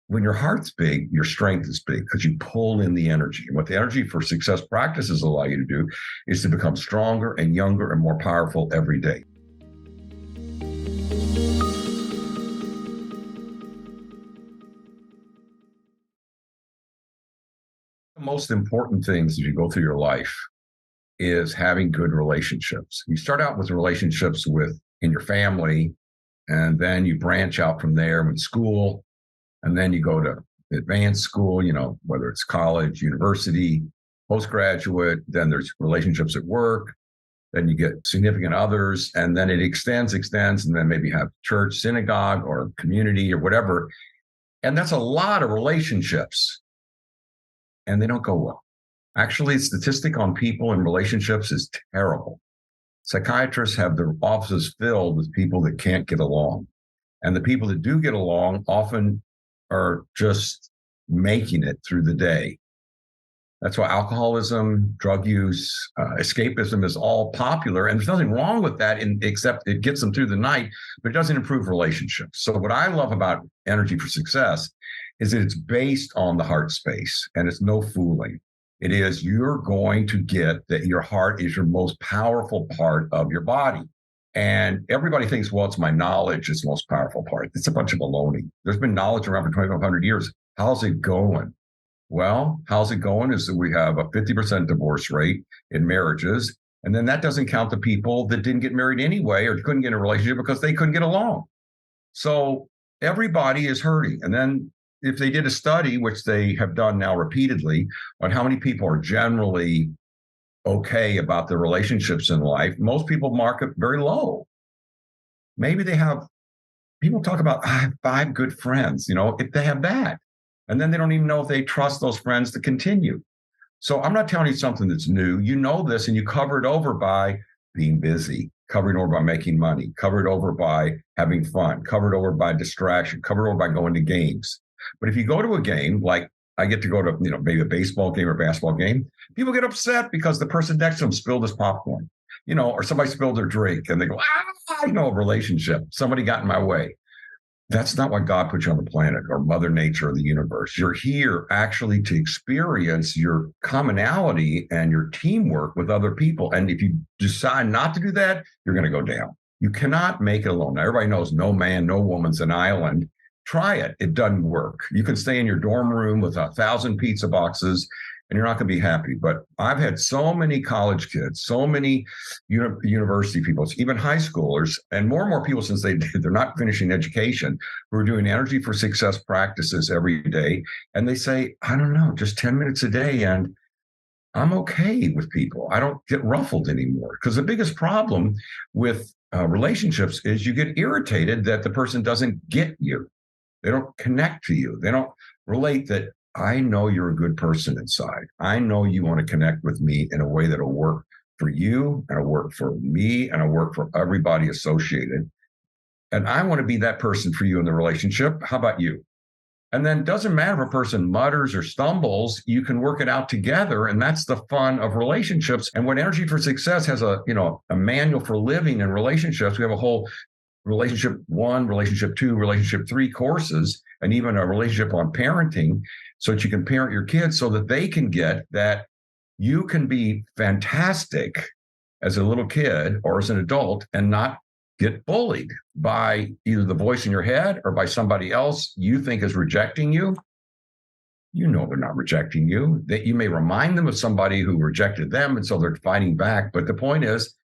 when your heart's big, your strength is big because you pull in the energy. And what the energy for success practices allow you to do is to become stronger and younger and more powerful every day. The most important things as you go through your life is having good relationships. You start out with relationships in your family, and then you branch out from there with school, and then you go to advanced school, whether it's college, university, postgraduate, then there's relationships at work, then you get significant others, and then it extends, and then maybe have church, synagogue, or community or whatever. And that's a lot of relationships, and they don't go well. Actually, statistic on people and relationships is terrible. Psychiatrists have their offices filled with people that can't get along. And the people that do get along often are just making it through the day. That's why alcoholism, drug use, escapism is all popular. And there's nothing wrong with that except it gets them through the night, but it doesn't improve relationships. So what I love about Energy for Success is that it's based on the heart space, and it's no fooling. It is, you're going to get that your heart is your most powerful part of your body. And everybody thinks, well, it's my knowledge, it's the most powerful part. It's a bunch of baloney. There's been knowledge around for 2,500 years. How's it going? Well, how's it going is that we have a 50% divorce rate in marriages. And then that doesn't count the people that didn't get married anyway or couldn't get in a relationship because they couldn't get along. So everybody is hurting. And then if they did a study, which they have done now repeatedly, on how many people are generally okay about their relationships in life, most people mark it very low. Maybe people talk about, I have 5 good friends, if they have that. And then they don't even know if they trust those friends to continue. So I'm not telling you something that's new. You know this, and you cover it over by being busy, covered over by making money, covered over by having fun, covered over by distraction, covered over by going to games. But if you go to a game, like I get to go to, maybe a baseball game or basketball game, people get upset because the person next to them spilled his popcorn, or somebody spilled their drink, and they go, a relationship. Somebody got in my way. That's not why God put you on the planet or Mother Nature or the universe. You're here actually to experience your commonality and your teamwork with other people. And if you decide not to do that, you're going to go down. You cannot make it alone. Now, everybody knows no man, no woman's an island. Try it. It doesn't work. You can stay in your dorm room with 1,000 pizza boxes and you're not going to be happy. But I've had so many college kids, so many university people, even high schoolers, and more people since they're not finishing education, who are doing Energy for Success practices every day. And they say, I don't know, just 10 minutes a day. And I'm okay with people. I don't get ruffled anymore. Because the biggest problem with relationships is you get irritated that the person doesn't get you. They don't connect to you. They don't relate that I know you're a good person inside. I know you want to connect with me in a way that'll work for you, and it'll work for me, and it'll work for everybody associated. And I want to be that person for you in the relationship. How about you? And then it doesn't matter if a person mutters or stumbles, you can work it out together. And that's the fun of relationships. And when Energy for Success has a manual for living in relationships, we have a whole relationship 1, relationship 2, relationship 3 courses, and even a relationship on parenting, so that you can parent your kids so that they can get that you can be fantastic as a little kid or as an adult and not get bullied by either the voice in your head or by somebody else you think is rejecting you. They're not rejecting you. That you may remind them of somebody who rejected them, and so they're fighting back. But the point is,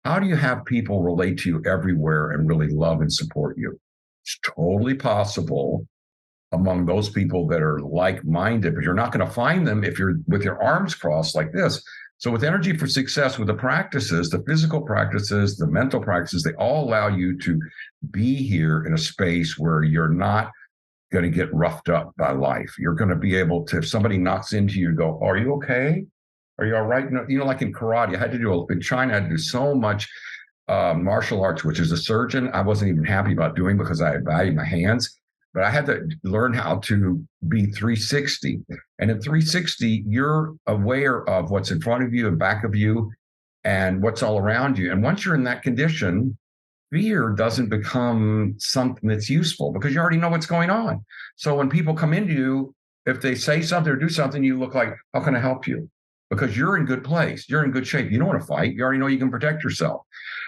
how do you have people relate to you everywhere and really love and support you? It's totally possible among those people that are like-minded, but you're not going to find them if you're with your arms crossed like this. So with Energy for Success, with the practices, the physical practices, the mental practices, they all allow you to be here in a space where you're not going to get roughed up by life. You're going to be able to, if somebody knocks into you, go, are you okay? Are you all right? Like in karate, in China, I had to do so much martial arts, which as a surgeon, I wasn't even happy about doing because I valued my hands. But I had to learn how to be 360. And in 360, you're aware of what's in front of you and back of you and what's all around you. And once you're in that condition, fear doesn't become something that's useful because you already know what's going on. So when people come into you, if they say something or do something, you look like, how can I help you? Because you're in good place. You're in good shape. You don't want to fight. You already know you can protect yourself.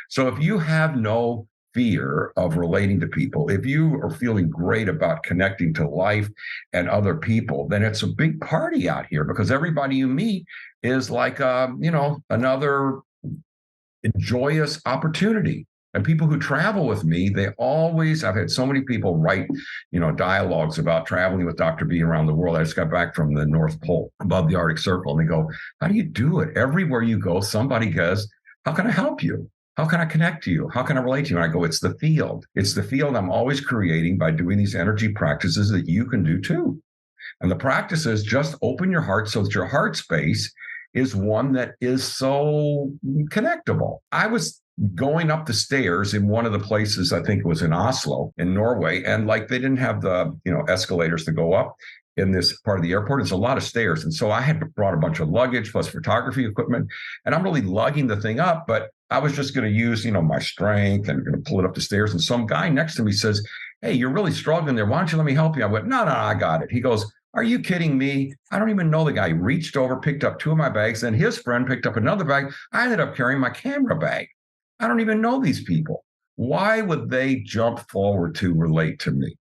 So if you have no fear of relating to people, if you are feeling great about connecting to life and other people, then it's a big party out here because everybody you meet is like, another joyous opportunity. And people who travel with me, I've had so many people write, dialogues about traveling with Dr. B around the world. I just got back from the North Pole above the Arctic Circle. And they go, how do you do it? Everywhere you go, somebody goes, how can I help you? How can I connect to you? How can I relate to you? And I go, it's the field. It's the field I'm always creating by doing these energy practices that you can do too. And the practice is just open your heart so that your heart space is one that is so connectable. I was going up the stairs in one of the places, I think it was in Oslo in Norway, and like they didn't have the escalators to go up in this part of the airport. It's a lot of stairs. And so I had brought a bunch of luggage plus photography equipment, and I'm really lugging the thing up, but I was just going to use, my strength and going to pull it up the stairs. And some guy next to me says, hey, you're really struggling there. Why don't you let me help you? I went, no, I got it. He goes, are you kidding me? I don't even know the guy. He reached over, picked up two of my bags, then his friend picked up another bag. I ended up carrying my camera bag. I don't even know these people. Why would they jump forward to relate to me?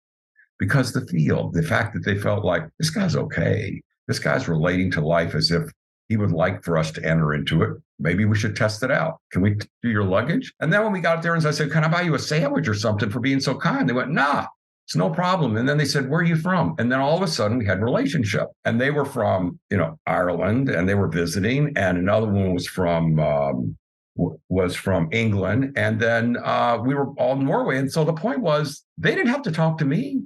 Because the fact that they felt like this guy's okay. This guy's relating to life as if he would like for us to enter into it. Maybe we should test it out. Can we do your luggage? And then when we got there and I said, can I buy you a sandwich or something for being so kind? They went, nah. It's no problem. And then they said, where are you from? And then all of a sudden we had a relationship. And they were from, Ireland, and they were visiting. And another one was from England. And then we were all in Norway. And so the point was, they didn't have to talk to me.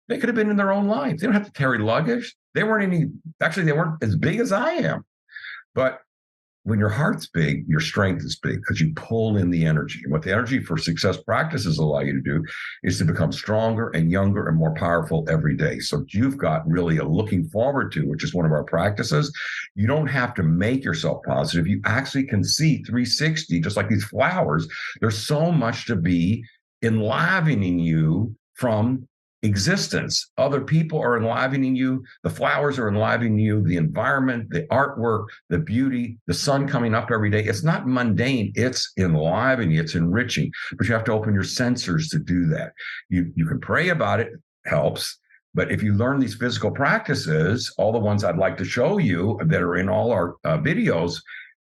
They could have been in their own lives. They don't have to carry luggage. They weren't as big as I am. But when your heart's big, your strength is big because you pull in the energy. And what the energy for success practices allow you to do is to become stronger and younger and more powerful every day. So you've got really a looking forward to, which is one of our practices. You don't have to make yourself positive. You actually can see 360, just like these flowers. There's so much to be enlivening you from existence. Other people are enlivening you. The flowers are enlivening you. The environment, the artwork, the beauty, the sun coming up every day. It's not mundane. It's enlivening. It's enriching. But you have to open your sensors to do that. You can pray about it. Helps. But if you learn these physical practices, all the ones I'd like to show you that are in all our videos,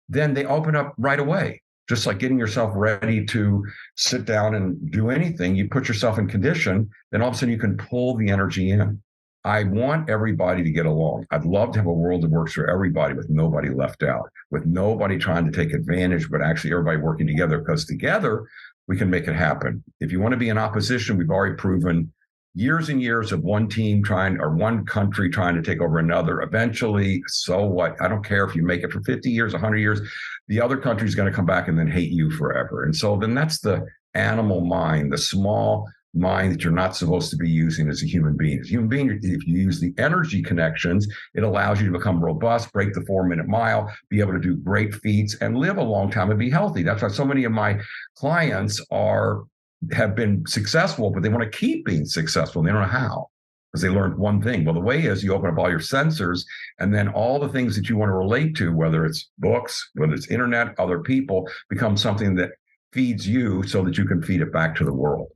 then they open up right away. Just like getting yourself ready to sit down and do anything, you put yourself in condition, then all of a sudden you can pull the energy in. I want everybody to get along. I'd love to have a world that works for everybody with nobody left out, with nobody trying to take advantage, but actually everybody working together, because together we can make it happen. If you want to be in opposition, we've already proven years and years of one team one country trying to take over another. Eventually, so what? I don't care if you make it for 50 years, 100 years, the other country is going to come back and then hate you forever. And so then that's the animal mind, the small mind that you're not supposed to be using as a human being. As a human being, if you use the energy connections, it allows you to become robust, break the 4-minute mile, be able to do great feats, and live a long time and be healthy. That's why so many of my clients have been successful, but they want to keep being successful. They don't know how, because they learned one thing. Well, the way is you open up all your sensors, and then all the things that you want to relate to, whether it's books, whether it's internet, other people, become something that feeds you so that you can feed it back to the world.